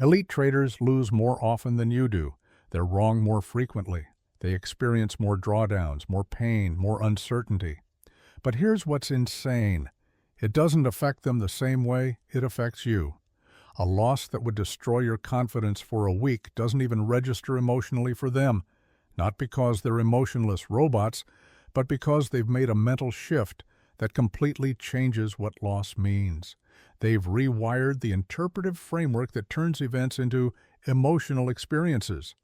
Elite traders lose more often than you do. They're wrong more frequently. They experience more drawdowns, more pain, more uncertainty. But here's what's insane. It doesn't affect them the same way it affects you. A loss that would destroy your confidence for a week doesn't even register emotionally for them, not because they're emotionless robots, but because they've made a mental shift that completely changes what loss means. They've rewired the interpretive framework that turns events into emotional experiences.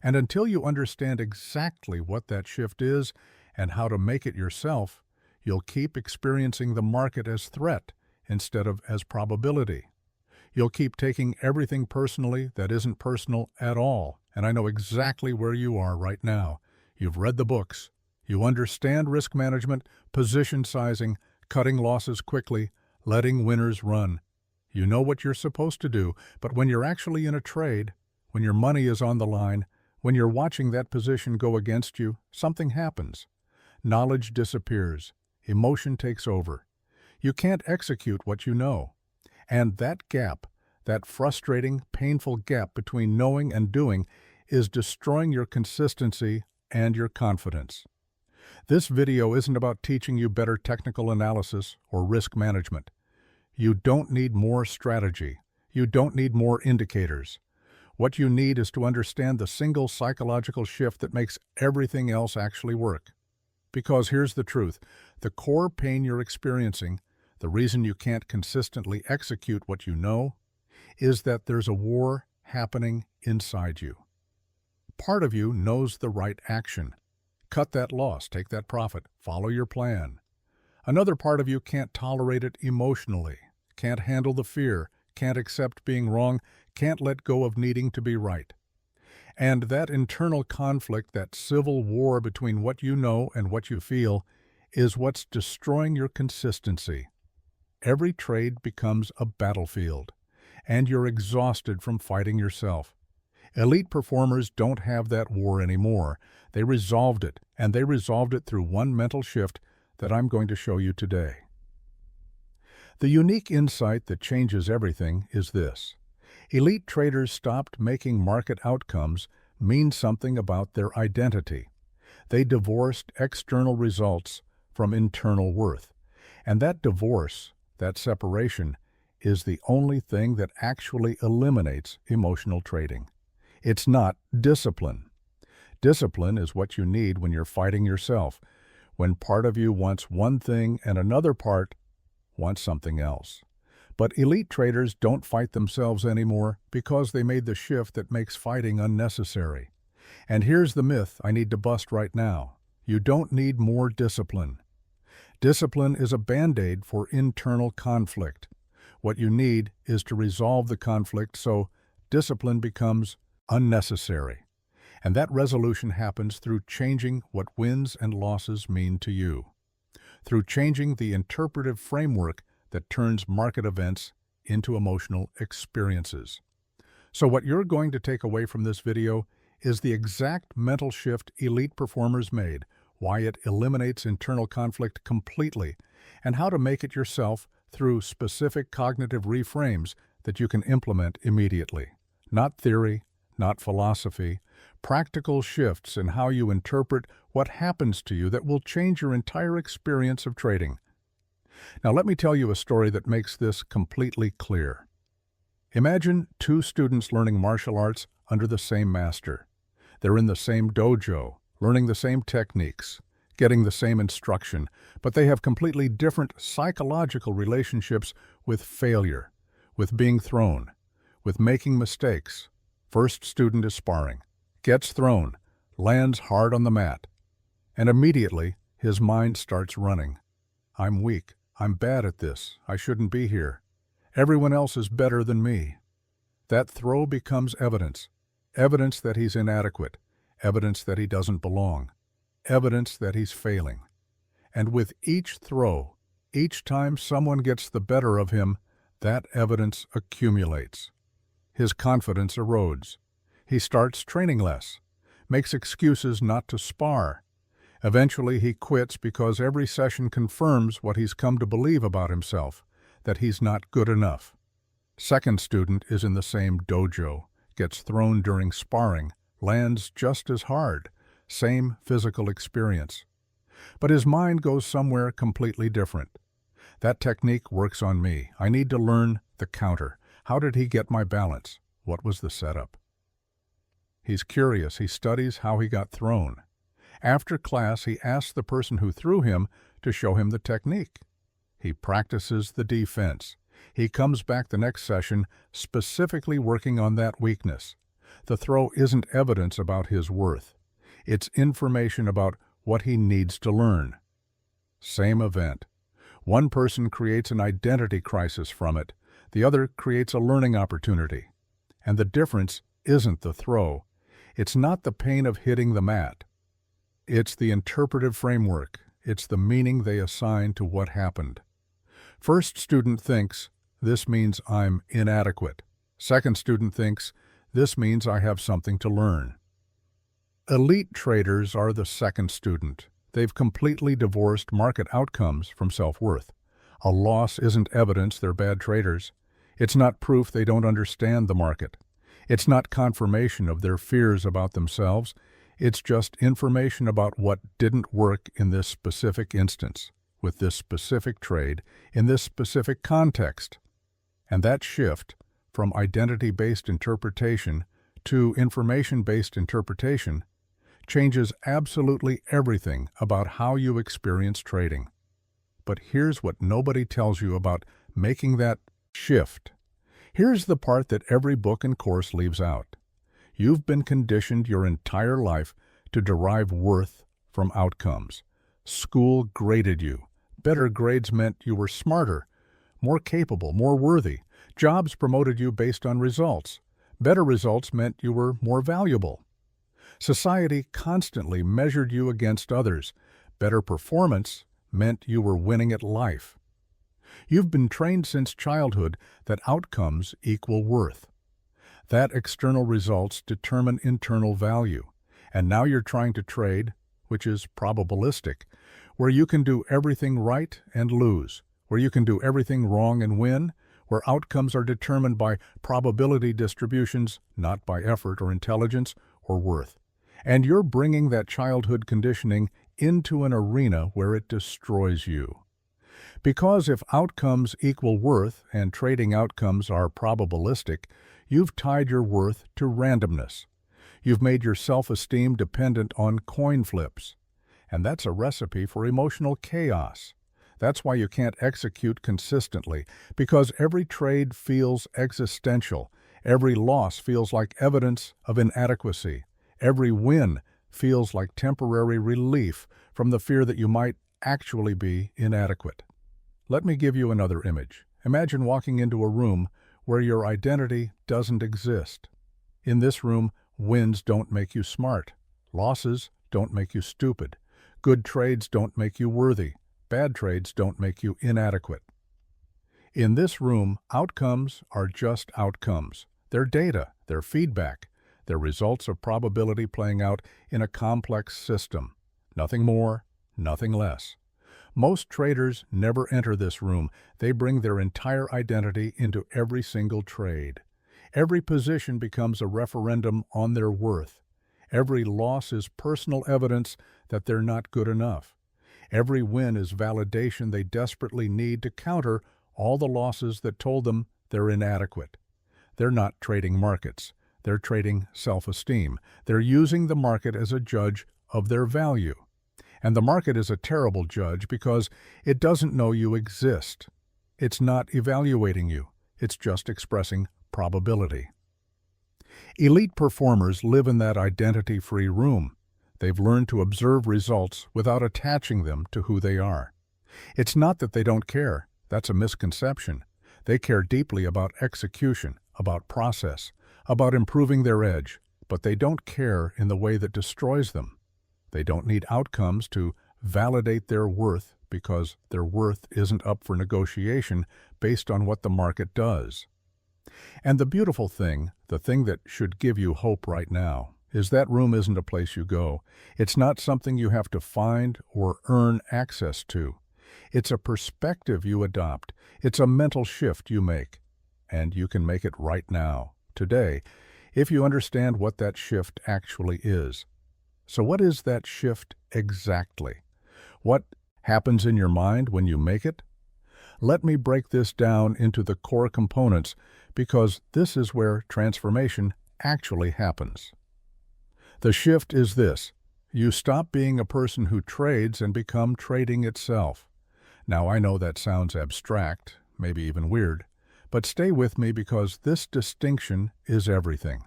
And until you understand exactly what that shift is and how to make it yourself, you'll keep experiencing the market as threat instead of as probability. You'll keep taking everything personally that isn't personal at all, and I know exactly where you are right now. You've read the books. You understand risk management, position sizing, cutting losses quickly, letting winners run. You know what you're supposed to do, but when you're actually in a trade, when your money is on the line, when you're watching that position go against you, something happens. Knowledge disappears. Emotion takes over. You can't execute what you know. And that gap, that frustrating, painful gap between knowing and doing, is destroying your consistency and your confidence. This video isn't about teaching you better technical analysis or risk management. You don't need more strategy. You don't need more indicators. What you need is to understand the single psychological shift that makes everything else actually work. Because here's the truth, the core pain you're experiencing, the reason you can't consistently execute what you know, is that there's a war happening inside you. Part of you knows the right action. Cut that loss, take that profit, follow your plan. Another part of you can't tolerate it emotionally, can't handle the fear, can't accept being wrong, can't let go of needing to be right. And that internal conflict, that civil war between what you know and what you feel, is what's destroying your consistency. Every trade becomes a battlefield, and you're exhausted from fighting yourself. Elite performers don't have that war anymore. They resolved it, and they resolved it through one mental shift that I'm going to show you today. The unique insight that changes everything is this. Elite traders stopped making market outcomes mean something about their identity. They divorced external results from internal worth. And that divorce, that separation, is the only thing that actually eliminates emotional trading. It's not discipline. Discipline is what you need when you're fighting yourself, when part of you wants one thing and another part wants something else. But elite traders don't fight themselves anymore because they made the shift that makes fighting unnecessary. And here's the myth I need to bust right now. You don't need more discipline. Discipline is a band-aid for internal conflict. What you need is to resolve the conflict so discipline becomes unnecessary. And that resolution happens through changing what wins and losses mean to you. Through changing the interpretive framework that turns market events into emotional experiences. So what you're going to take away from this video is the exact mental shift elite performers made, why it eliminates internal conflict completely, and how to make it yourself through specific cognitive reframes that you can implement immediately. Not theory, not philosophy, practical shifts in how you interpret what happens to you that will change your entire experience of trading. Now let me tell you a story that makes this completely clear. Imagine two students learning martial arts under the same master. They're in the same dojo, learning the same techniques, getting the same instruction, but they have completely different psychological relationships with failure, with being thrown, with making mistakes. First student is sparring, gets thrown, lands hard on the mat, and immediately his mind starts running. I'm weak. I'm bad at this. I shouldn't be here. Everyone else is better than me. That throw becomes evidence. Evidence that he's inadequate. Evidence that he doesn't belong. Evidence that he's failing. And with each throw, each time someone gets the better of him, that evidence accumulates. His confidence erodes. He starts training less, makes excuses not to spar. Eventually he quits because every session confirms what he's come to believe about himself, that he's not good enough. Second student is in the same dojo, gets thrown during sparring, lands just as hard, same physical experience. But his mind goes somewhere completely different. That technique works on me. I need to learn the counter. How did he get my balance? What was the setup? He's curious. He studies how he got thrown. After class, he asks the person who threw him to show him the technique. He practices the defense. He comes back the next session specifically working on that weakness. The throw isn't evidence about his worth. It's information about what he needs to learn. Same event. One person creates an identity crisis from it. The other creates a learning opportunity. And the difference isn't the throw. It's not the pain of hitting the mat. It's the interpretive framework. It's the meaning they assign to what happened. First student thinks, this means I'm inadequate. Second student thinks, this means I have something to learn. Elite traders are the second student. They've completely divorced market outcomes from self-worth. A loss isn't evidence they're bad traders. It's not proof they don't understand the market. It's not confirmation of their fears about themselves. It's just information about what didn't work in this specific instance, with this specific trade, in this specific context. And that shift from identity-based interpretation to information-based interpretation changes absolutely everything about how you experience trading. But here's what nobody tells you about making that shift. Here's the part that every book and course leaves out. You've been conditioned your entire life to derive worth from outcomes. School graded you. Better grades meant you were smarter, more capable, more worthy. Jobs promoted you based on results. Better results meant you were more valuable. Society constantly measured you against others. Better performance meant you were winning at life. You've been trained since childhood that outcomes equal worth. That external results determine internal value. And now you're trying to trade, which is probabilistic, where you can do everything right and lose, where you can do everything wrong and win, where outcomes are determined by probability distributions, not by effort or intelligence or worth. And you're bringing that childhood conditioning into an arena where it destroys you. Because if outcomes equal worth and trading outcomes are probabilistic, you've tied your worth to randomness. You've made your self-esteem dependent on coin flips. And that's a recipe for emotional chaos. That's why you can't execute consistently, because every trade feels existential. Every loss feels like evidence of inadequacy. Every win feels like temporary relief from the fear that you might actually be inadequate. Let me give you another image. Imagine walking into a room where your identity doesn't exist. In this room, wins don't make you smart. Losses don't make you stupid. Good trades don't make you worthy. Bad trades don't make you inadequate. In this room, outcomes are just outcomes. They're data, they're feedback, they're results of probability playing out in a complex system. Nothing more, nothing less. Most traders never enter this room. They bring their entire identity into every single trade. Every position becomes a referendum on their worth. Every loss is personal evidence that they're not good enough. Every win is validation they desperately need to counter all the losses that told them they're inadequate. They're not trading markets. They're trading self-esteem. They're using the market as a judge of their value. And the market is a terrible judge because it doesn't know you exist. It's not evaluating you. It's just expressing probability. Elite performers live in that identity-free room. They've learned to observe results without attaching them to who they are. It's not that they don't care. That's a misconception. They care deeply about execution, about process, about improving their edge, but they don't care in the way that destroys them. They don't need outcomes to validate their worth because their worth isn't up for negotiation based on what the market does. And the beautiful thing, the thing that should give you hope right now, is that room isn't a place you go. It's not something you have to find or earn access to. It's a perspective you adopt. It's a mental shift you make. and you can make it right now, today, if you understand what that shift actually is. So what is that shift exactly? What happens in your mind when you make it? Let me break this down into the core components because this is where transformation actually happens. The shift is this. You stop being a person who trades and become trading itself. Now, I know that sounds abstract, maybe even weird, but stay with me because this distinction is everything.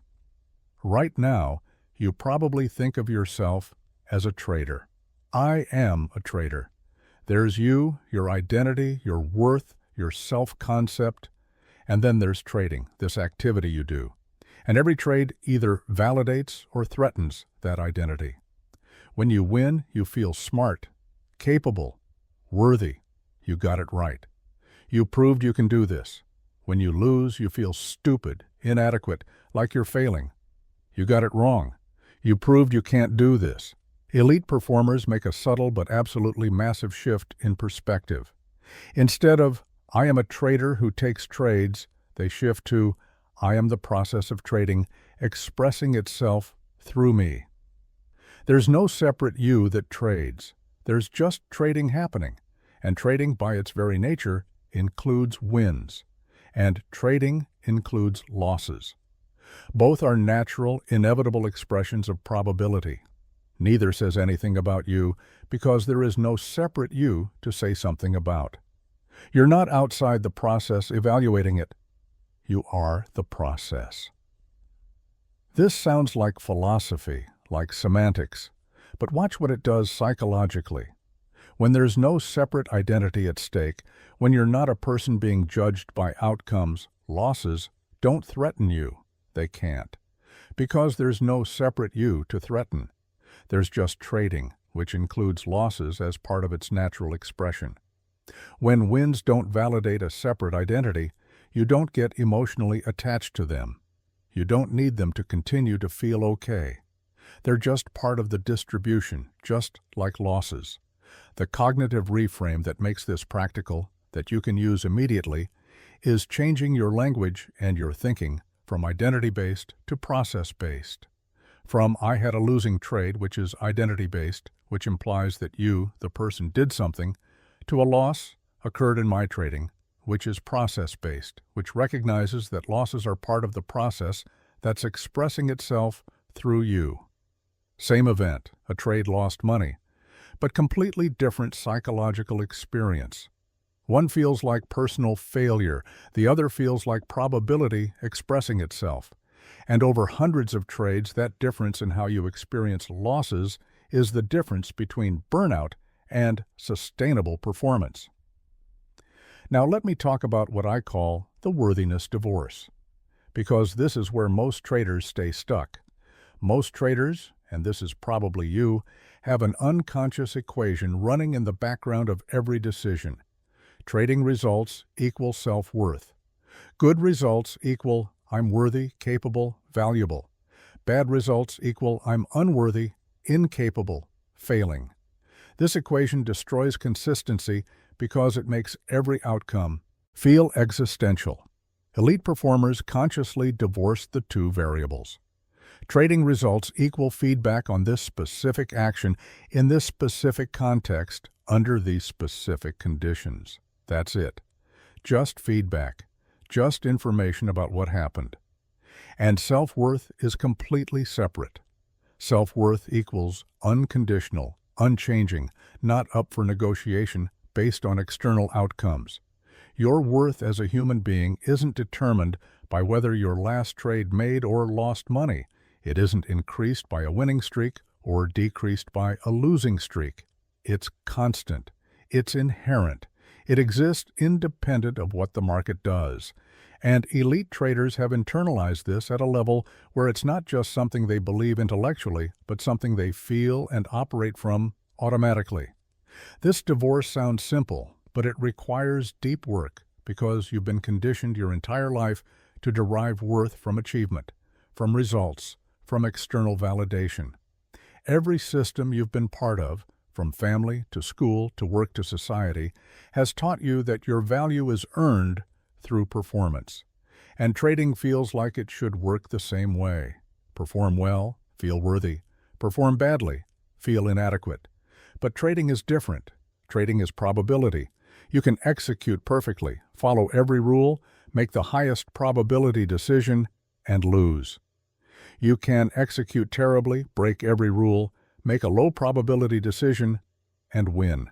Right now, you probably think of yourself as a trader. I am a trader. There's you, your identity, your worth, your self-concept, and then there's trading, this activity you do. And every trade either validates or threatens that identity. When you win, you feel smart, capable, worthy. You got it right. You proved you can do this. When you lose, you feel stupid, inadequate, like you're failing. You got it wrong. You proved you can't do this. Elite performers make a subtle but absolutely massive shift in perspective. Instead of, I am a trader who takes trades, they shift to, I am the process of trading, expressing itself through me. There's no separate you that trades. There's just trading happening. And trading, by its very nature, includes wins. And trading includes losses. Both are natural, inevitable expressions of probability. Neither says anything about you because there is no separate you to say something about. You're not outside the process evaluating it. You are the process. This sounds like philosophy, like semantics, but watch what it does psychologically. When there's no separate identity at stake, when you're not a person being judged by outcomes, losses don't threaten you. They can't. Because there's no separate you to threaten. There's just trading, which includes losses as part of its natural expression. When wins don't validate a separate identity, you don't get emotionally attached to them. You don't need them to continue to feel okay. They're just part of the distribution, just like losses. The cognitive reframe that makes this practical, that you can use immediately, is changing your language and your thinking from identity-based to process-based. From I had a losing trade, which is identity-based, which implies that you, the person, did something, to a loss occurred in my trading, which is process-based, which recognizes that losses are part of the process that's expressing itself through you. Same event, a trade lost money, but completely different psychological experience. One feels like personal failure, the other feels like probability expressing itself. And over hundreds of trades, that difference in how you experience losses is the difference between burnout and sustainable performance. Now let me talk about what I call the worthiness divorce, because this is where most traders stay stuck. Most traders, and this is probably you, have an unconscious equation running in the background of every decision. Trading results equal self-worth. Good results equal I'm worthy, capable, valuable. Bad results equal I'm unworthy, incapable, failing. This equation destroys consistency because it makes every outcome feel existential. Elite performers consciously divorce the two variables. Trading results equal feedback on this specific action in this specific context under these specific conditions. That's it. Just feedback. Just information about what happened. And self-worth is completely separate. Self-worth equals unconditional, unchanging, not up for negotiation based on external outcomes. Your worth as a human being isn't determined by whether your last trade made or lost money. It isn't increased by a winning streak or decreased by a losing streak. It's constant. It's inherent. It exists independent of what the market does. And elite traders have internalized this at a level where it's not just something they believe intellectually, but something they feel and operate from automatically. This divorce sounds simple, but it requires deep work because you've been conditioned your entire life to derive worth from achievement, from results, from external validation. Every system you've been part of, from family to school to work to society, has taught you that your value is earned through performance. And trading feels like it should work the same way. Perform well, feel worthy. Perform badly, feel inadequate. But trading is different. Trading is probability. You can execute perfectly, follow every rule, make the highest probability decision, and lose. You can execute terribly, break every rule, make a low probability decision, and win.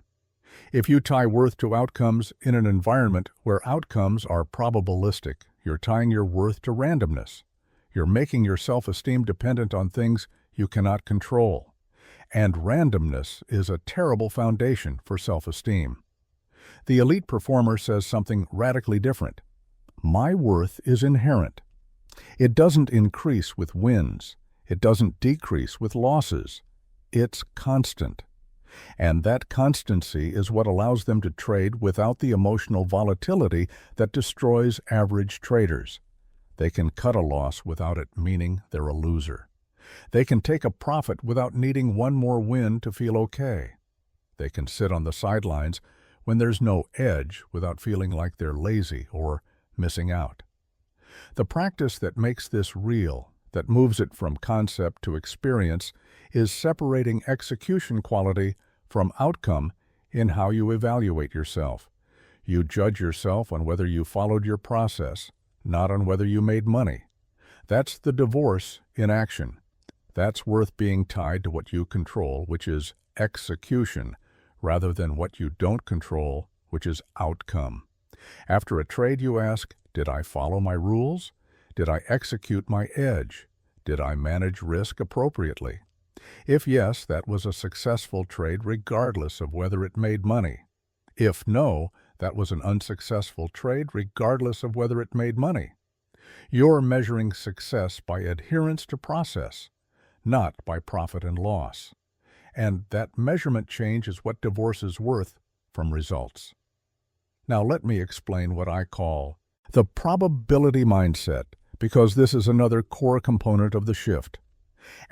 If you tie worth to outcomes in an environment where outcomes are probabilistic, you're tying your worth to randomness. You're making your self-esteem dependent on things you cannot control. And randomness is a terrible foundation for self-esteem. The elite performer says something radically different. My worth is inherent. It doesn't increase with wins. It doesn't decrease with losses. It's constant. And that constancy is what allows them to trade without the emotional volatility that destroys average traders. They can cut a loss without it meaning they're a loser. They can take a profit without needing one more win to feel okay. They can sit on the sidelines when there's no edge without feeling like they're lazy or missing out. The practice that makes this real, that moves it from concept to experience, is separating execution quality from outcome in how you evaluate yourself. You judge yourself on whether you followed your process, not on whether you made money. That's the divorce in action. That's worth being tied to what you control, which is execution, rather than what you don't control, which is outcome. After a trade, you ask, did I follow my rules? Did I execute my edge? Did I manage risk appropriately? If yes, that was a successful trade regardless of whether it made money. If no, that was an unsuccessful trade regardless of whether it made money. You're measuring success by adherence to process, not by profit and loss. And that measurement change is what divorces worth from results. Now let me explain what I call the probability mindset, because this is another core component of the shift.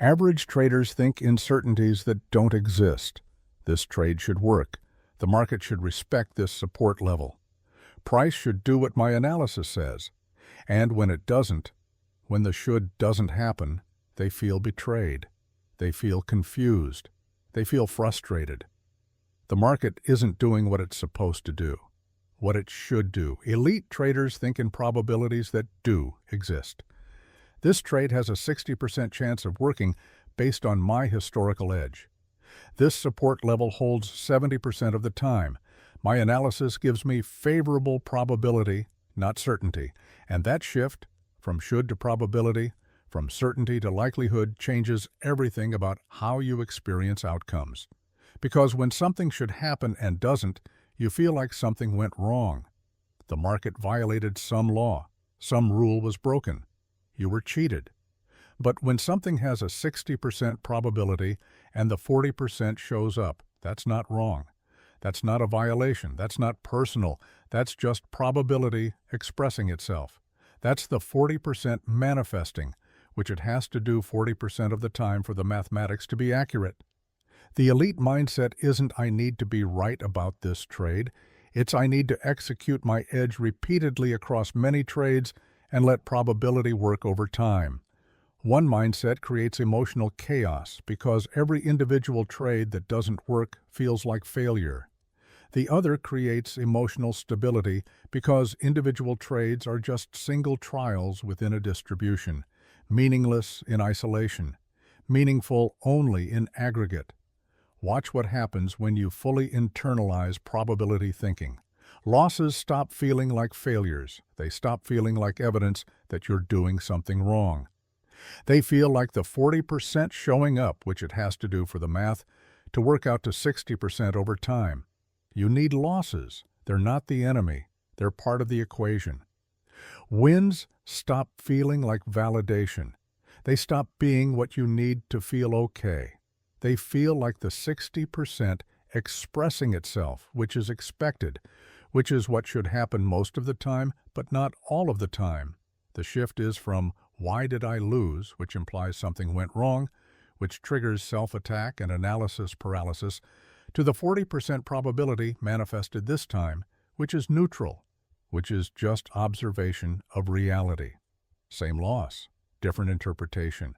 Average traders think in certainties that don't exist. This trade should work. The market should respect this support level. Price should do what my analysis says. And when it doesn't, when the should doesn't happen, they feel betrayed. They feel confused. They feel frustrated. The market isn't doing what it's supposed to do, what it should do. Elite traders think in probabilities that do exist. This trade has a 60% chance of working based on my historical edge. This support level holds 70% of the time. My analysis gives me favorable probability, not certainty, and that shift from should to probability, from certainty to likelihood, changes everything about how you experience outcomes. Because when something should happen and doesn't, you feel like something went wrong. The market violated some law. Some rule was broken. You were cheated. But when something has a 60% probability and the 40% shows up, that's not wrong. That's not a violation. That's not personal. That's just probability expressing itself. That's the 40% manifesting, which it has to do 40% of the time for the mathematics to be accurate. The elite mindset isn't I need to be right about this trade. It's I need to execute my edge repeatedly across many trades and let probability work over time. One mindset creates emotional chaos because every individual trade that doesn't work feels like failure. The other creates emotional stability because individual trades are just single trials within a distribution, meaningless in isolation, meaningful only in aggregate. Watch what happens when you fully internalize probability thinking. Losses stop feeling like failures. They stop feeling like evidence that you're doing something wrong. They feel like the 40% showing up, which it has to do for the math, to work out to 60% over time. You need losses. They're not the enemy. They're part of the equation. Wins stop feeling like validation. They stop being what you need to feel okay. They feel like the 60% expressing itself, which is expected, which is what should happen most of the time, but not all of the time. The shift is from why did I lose, which implies something went wrong, which triggers self-attack and analysis paralysis, to the 40% probability manifested this time, which is neutral. which is just observation of reality. Same loss, different interpretation.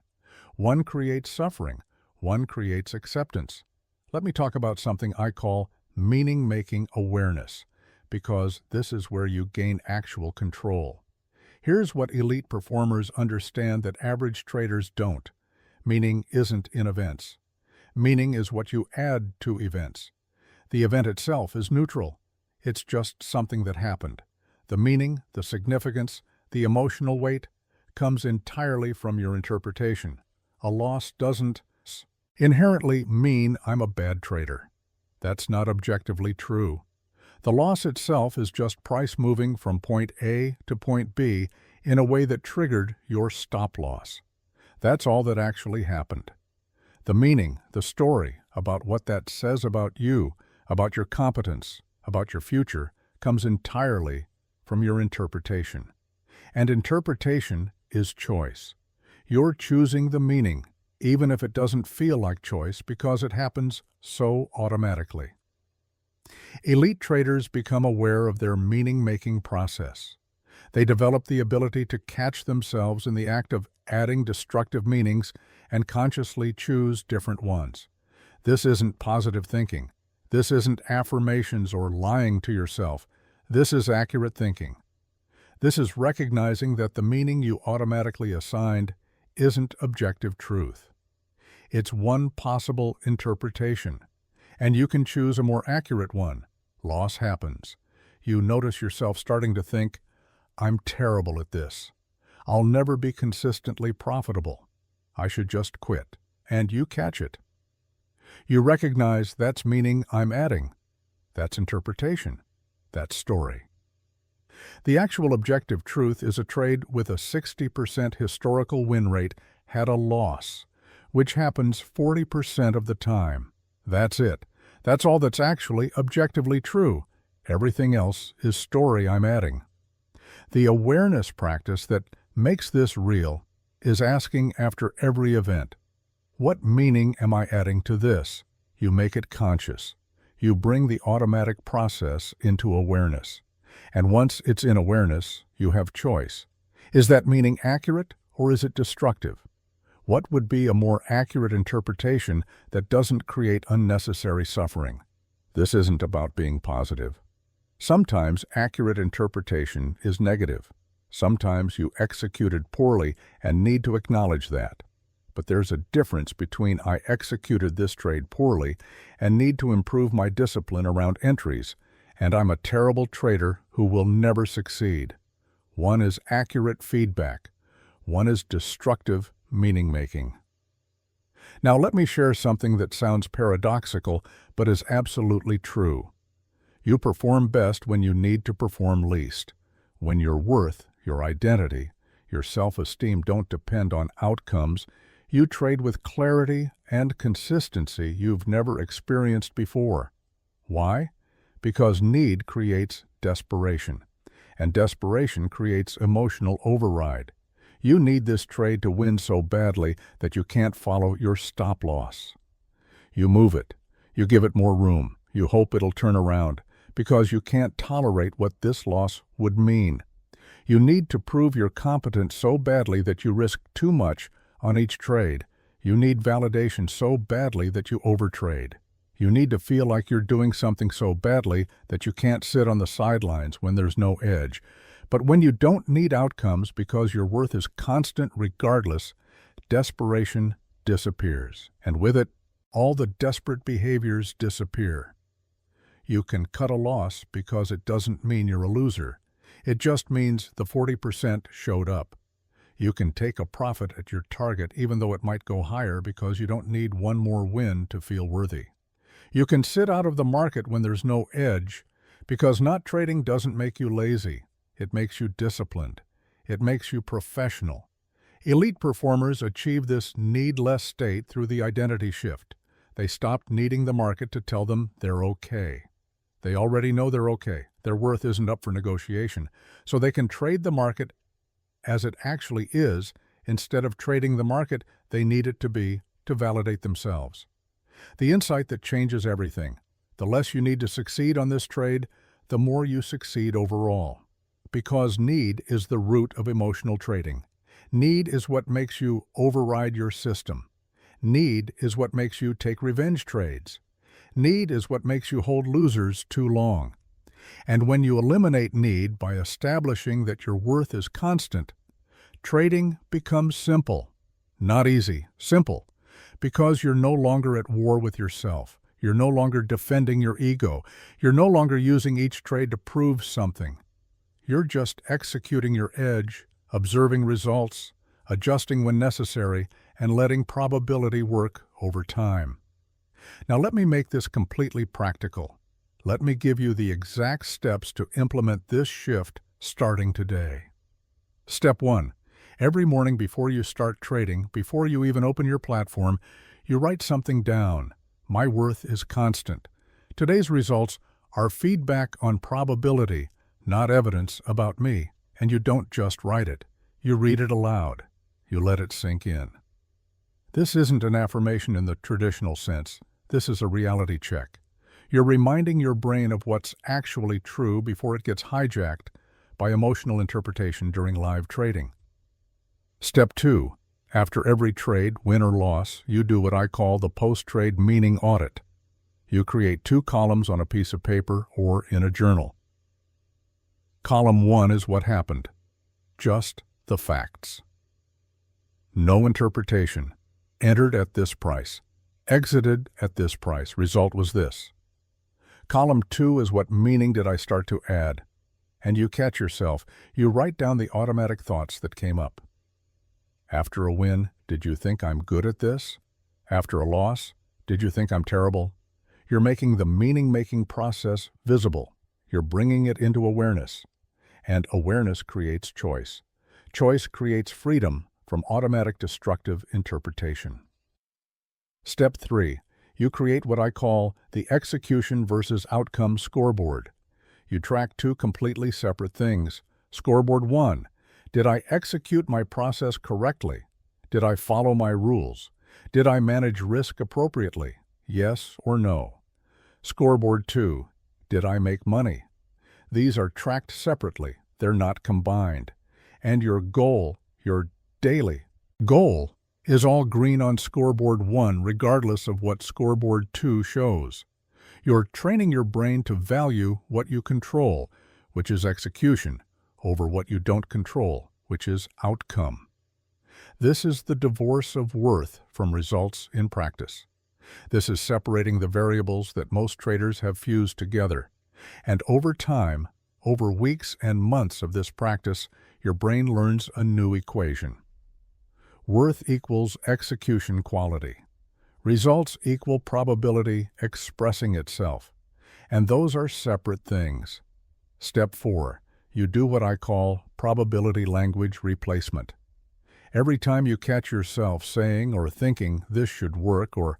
One creates suffering, one creates acceptance. Let me talk about something I call meaning-making awareness, because this is where you gain actual control. Here's what elite performers understand that average traders don't. Meaning isn't in events. Meaning is what you add to events. The event itself is neutral. It's just something that happened. The meaning, the significance, the emotional weight comes entirely from your interpretation. A loss doesn't inherently mean I'm a bad trader. That's not objectively true. The loss itself is just price moving from point A to point B in a way that triggered your stop loss. That's all that actually happened. The meaning, the story about what that says about you, about your competence, about your future, comes entirely from your interpretation. And interpretation is choice. You're choosing the meaning, even if it doesn't feel like choice because it happens so automatically. Elite traders become aware of their meaning-making process. They develop the ability to catch themselves in the act of adding destructive meanings and consciously choose different ones. This isn't positive thinking. This isn't affirmations or lying to yourself. This is accurate thinking. This is recognizing that the meaning you automatically assigned isn't objective truth. It's one possible interpretation, and you can choose a more accurate one. Loss happens. You notice yourself starting to think, I'm terrible at this. I'll never be consistently profitable. I should just quit. And you catch it. You recognize that's meaning I'm adding. That's interpretation. That's story. The actual objective truth is a trade with a 60% historical win rate had a loss, which happens 40% of the time. That's it. That's all that's actually objectively true. Everything else is story I'm adding. The awareness practice that makes this real is asking after every event, what meaning am I adding to this? You make it conscious. You bring the automatic process into awareness. And once it's in awareness, you have choice. Is that meaning accurate or is it destructive? What would be a more accurate interpretation that doesn't create unnecessary suffering? This isn't about being positive. Sometimes accurate interpretation is negative. Sometimes you executed poorly and need to acknowledge that. But there's a difference between I executed this trade poorly and need to improve my discipline around entries, and I'm a terrible trader who will never succeed. One is accurate feedback. One is destructive meaning-making. Now let me share something that sounds paradoxical, but is absolutely true. You perform best when you need to perform least. When your worth, your identity, your self-esteem don't depend on outcomes, you trade with clarity and consistency you've never experienced before. Why? Because need creates desperation, and desperation creates emotional override. You need this trade to win so badly that you can't follow your stop loss. You move it. You give it more room. You hope it'll turn around, because you can't tolerate what this loss would mean. You need to prove you're competent so badly that you risk too much on each trade. You need validation so badly that you overtrade. You need to feel like you're doing something so badly that you can't sit on the sidelines when there's no edge. But when you don't need outcomes because your worth is constant regardless, desperation disappears. And with it, all the desperate behaviors disappear. You can cut a loss because it doesn't mean you're a loser. It just means the 40% showed up. You can take a profit at your target even though it might go higher because you don't need one more win to feel worthy. You can sit out of the market when there's no edge because not trading doesn't make you lazy. It makes you disciplined. It makes you professional. Elite performers achieve this need-less state through the identity shift. They stopped needing the market to tell them they're okay. They already know they're okay. Their worth isn't up for negotiation, so they can trade the market as it actually is instead of trading the market they need it to be to validate themselves. The insight that changes everything. The less you need to succeed on this trade, the more you succeed overall. because need is the root of emotional trading. Need is what makes you override your system. Need is what makes you take revenge trades. Need is what makes you hold losers too long. And when you eliminate need by establishing that your worth is constant, trading becomes simple. Not easy, simple. Because you're no longer at war with yourself. You're no longer defending your ego. You're no longer using each trade to prove something. You're just executing your edge, observing results, adjusting when necessary, and letting probability work over time. Now let me make this completely practical. Let me give you the exact steps to implement this shift starting today. Step 1. Every morning before you start trading, before you even open your platform, you write something down. My worth is constant. Today's results are feedback on probability, not evidence about me. And you don't just write it. You read it aloud. You let it sink in. This isn't an affirmation in the traditional sense. This is a reality check. You're reminding your brain of what's actually true before it gets hijacked by emotional interpretation during live trading. Step 2. After every trade, win or loss, you do what I call the post-trade meaning audit. You create 2 columns on a piece of paper or in a journal. Column 1 is what happened. Just the facts. No interpretation. Entered at this price. Exited at this price. Result was this. Column 2 is what meaning did I start to add. And you catch yourself. You write down the automatic thoughts that came up. After a win, did you think I'm good at this? After a loss, did you think I'm terrible? You're making the meaning-making process visible. You're bringing it into awareness. And awareness creates choice. Choice creates freedom from automatic destructive interpretation. Step 3. You create what I call the execution versus outcome scoreboard. You track 2 completely separate things. Scoreboard 1. Did I execute my process correctly? Did I follow my rules? Did I manage risk appropriately? Yes or no? Scoreboard 2. Did I make money? These are tracked separately. They're not combined. And your goal, your daily goal, is all green on scoreboard 1 regardless of what scoreboard 2 shows. You're training your brain to value what you control, which is execution, over what you don't control, which is outcome. This is the divorce of worth from results in practice. This is separating the variables that most traders have fused together. And over time, over weeks and months of this practice, your brain learns a new equation. Worth equals execution quality. Results equal probability expressing itself. And those are separate things. Step 4. You do what I call probability language replacement. Every time you catch yourself saying or thinking this should work or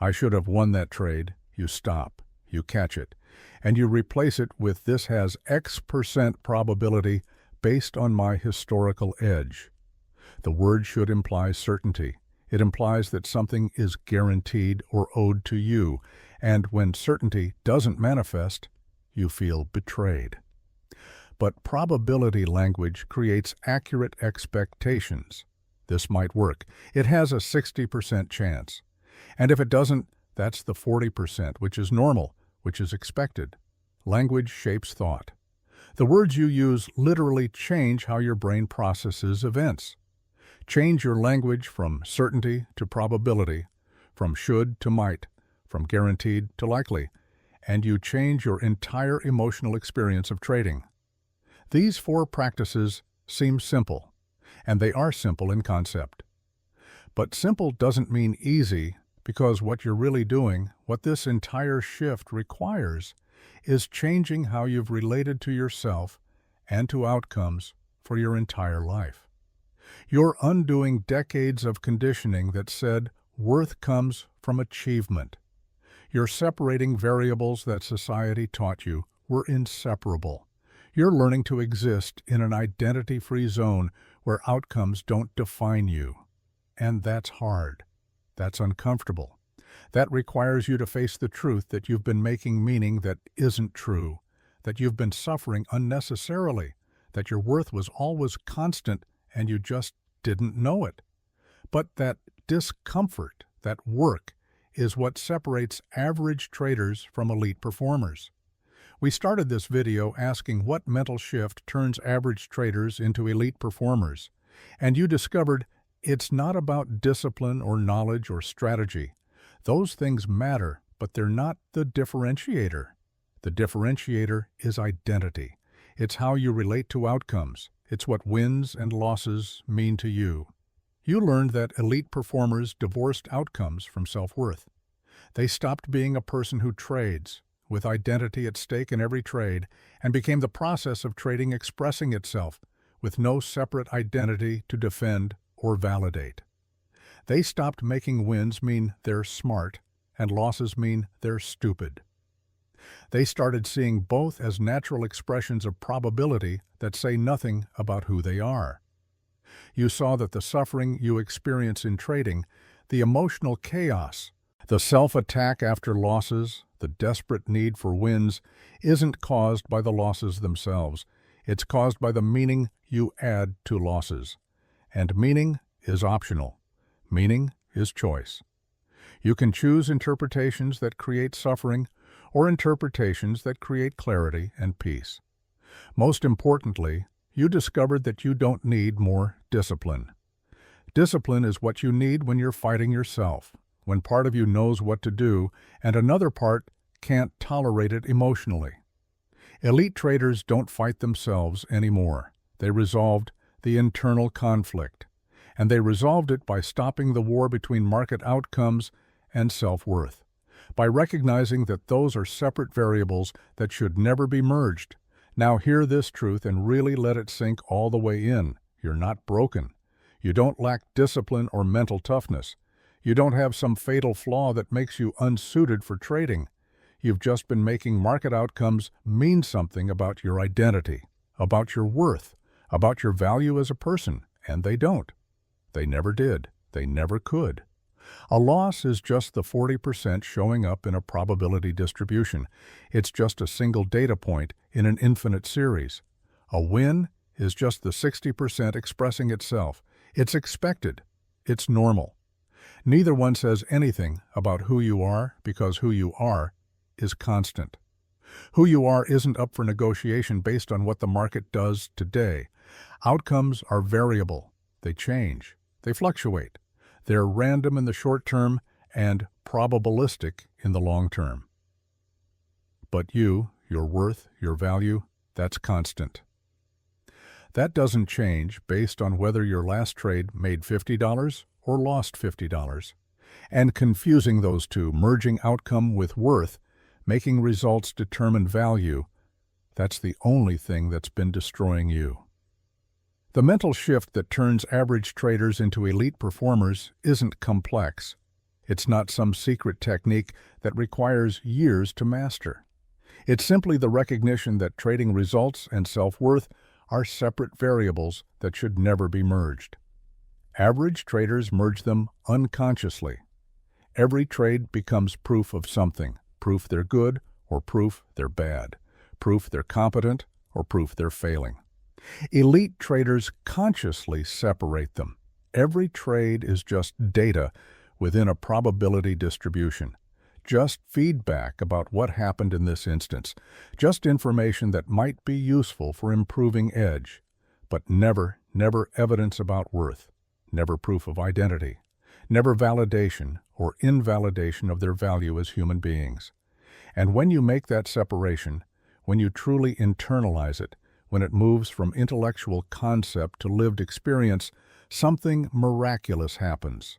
I should have won that trade, you stop, you catch it, and you replace it with this has X% probability based on my historical edge. The word should imply certainty. It implies that something is guaranteed or owed to you, and when certainty doesn't manifest, you feel betrayed. But probability language creates accurate expectations. This might work. It has a 60% chance. And if it doesn't, that's the 40%, which is normal, which is expected. Language shapes thought. The words you use literally change how your brain processes events. Change your language from certainty to probability, from should to might, from guaranteed to likely, and you change your entire emotional experience of trading. These 4 practices seem simple, and they are simple in concept. But simple doesn't mean easy because what you're really doing, what this entire shift requires, is changing how you've related to yourself and to outcomes for your entire life. You're undoing decades of conditioning that said worth comes from achievement. You're separating variables that society taught you were inseparable. You're learning to exist in an identity-free zone where outcomes don't define you. And that's hard. That's uncomfortable. That requires you to face the truth that you've been making meaning that isn't true, that you've been suffering unnecessarily, that your worth was always constant and you just didn't know it. But that discomfort, that work, is what separates average traders from elite performers. We started this video asking what mental shift turns average traders into elite performers, and you discovered it's not about discipline or knowledge or strategy. Those things matter, but they're not the differentiator. The differentiator is identity. It's how you relate to outcomes. It's what wins and losses mean to you. You learned that elite performers divorced outcomes from self-worth. They stopped being a person who trades, with identity at stake in every trade, and became the process of trading expressing itself, with no separate identity to defend or validate. They stopped making wins mean they're smart, and losses mean they're stupid. They started seeing both as natural expressions of probability that say nothing about who they are. You saw that the suffering you experience in trading, the emotional chaos, the self-attack after losses, the desperate need for wins, isn't caused by the losses themselves. It's caused by the meaning you add to losses. And meaning is optional. Meaning is choice. You can choose interpretations that create suffering or interpretations that create clarity and peace. Most importantly, you discovered that you don't need more discipline. Discipline is what you need when you're fighting yourself, when part of you knows what to do and another part can't tolerate it emotionally. Elite traders don't fight themselves anymore. They resolved the internal conflict, and they resolved it by stopping the war between market outcomes and self-worth, by recognizing that those are separate variables that should never be merged. Now hear this truth and really let it sink all the way in. You're not broken. You don't lack discipline or mental toughness. You don't have some fatal flaw that makes you unsuited for trading. You've just been making market outcomes mean something about your identity, about your worth, about your value as a person, and they don't. They never did. They never could. A loss is just the 40% showing up in a probability distribution. It's just a single data point in an infinite series. A win is just the 60% expressing itself. It's expected. It's normal. Neither one says anything about who you are because who you are is constant. Who you are isn't up for negotiation based on what the market does today. Outcomes are variable. They change. They fluctuate. They're random in the short term and probabilistic in the long term. But you, your worth, your value, that's constant. That doesn't change based on whether your last trade made $50 or lost $50. And confusing those two, merging outcome with worth, making results determine value, that's the only thing that's been destroying you. The mental shift that turns average traders into elite performers isn't complex. It's not some secret technique that requires years to master. It's simply the recognition that trading results and self-worth are separate variables that should never be merged. Average traders merge them unconsciously. Every trade becomes proof of something, proof they're good or proof they're bad, proof they're competent or proof they're failing. Elite traders consciously separate them. Every trade is just data within a probability distribution, just feedback about what happened in this instance, just information that might be useful for improving edge, but never evidence about worth, never proof of identity, never validation or invalidation of their value as human beings. And when you make that separation, when you truly internalize it, when it moves from intellectual concept to lived experience, something miraculous happens.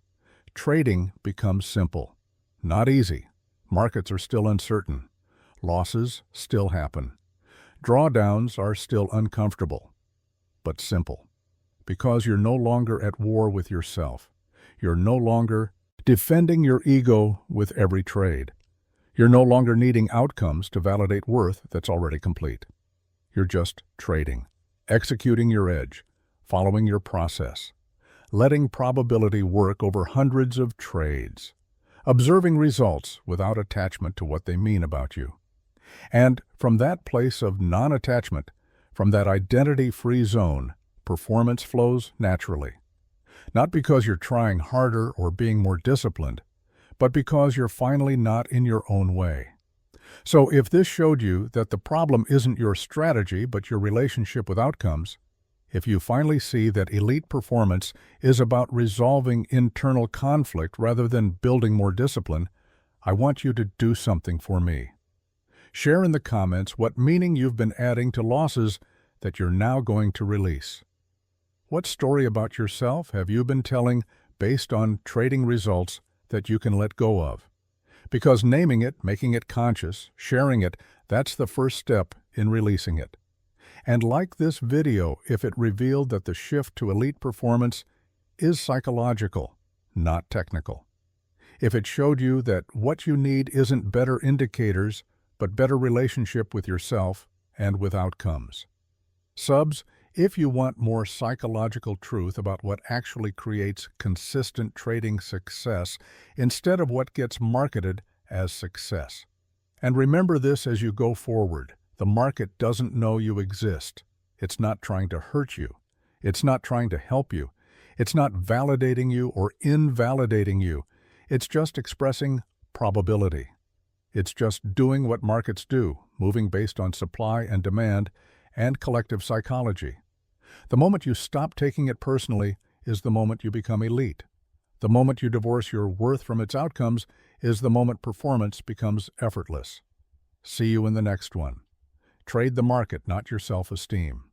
Trading becomes simple. Not easy. Markets are still uncertain. Losses still happen. Drawdowns are still uncomfortable. But simple. Because you're no longer at war with yourself. You're no longer defending your ego with every trade. You're no longer needing outcomes to validate worth that's already complete. You're just trading, executing your edge, following your process, letting probability work over hundreds of trades, observing results without attachment to what they mean about you. And from that place of non-attachment, From that identity-free zone, performance flows naturally. Not because you're trying harder or being more disciplined, but because you're finally not in your own way. So if this showed you that the problem isn't your strategy but your relationship with outcomes, if you finally see that elite performance is about resolving internal conflict rather than building more discipline, I want you to do something for me. Share in the comments what meaning you've been adding to losses that you're now going to release. What story about yourself have you been telling based on trading results that you can let go of? Because naming it, making it conscious, sharing it, that's the first step in releasing it. And like this video if it revealed that the shift to elite performance is psychological, not technical. If it showed you that what you need isn't better indicators, but better relationship with yourself and with outcomes. Subs, if you want more psychological truth about what actually creates consistent trading success instead of what gets marketed as success. And remember this as you go forward. The market doesn't know you exist. It's not trying to hurt you. It's not trying to help you. It's not validating you or invalidating you. It's just expressing probability. It's just doing what markets do, moving based on supply and demand and collective psychology. The moment you stop taking it personally is the moment you become elite. The moment you divorce your worth from its outcomes is the moment performance becomes effortless. See you in the next one. Trade the market, not your self-esteem.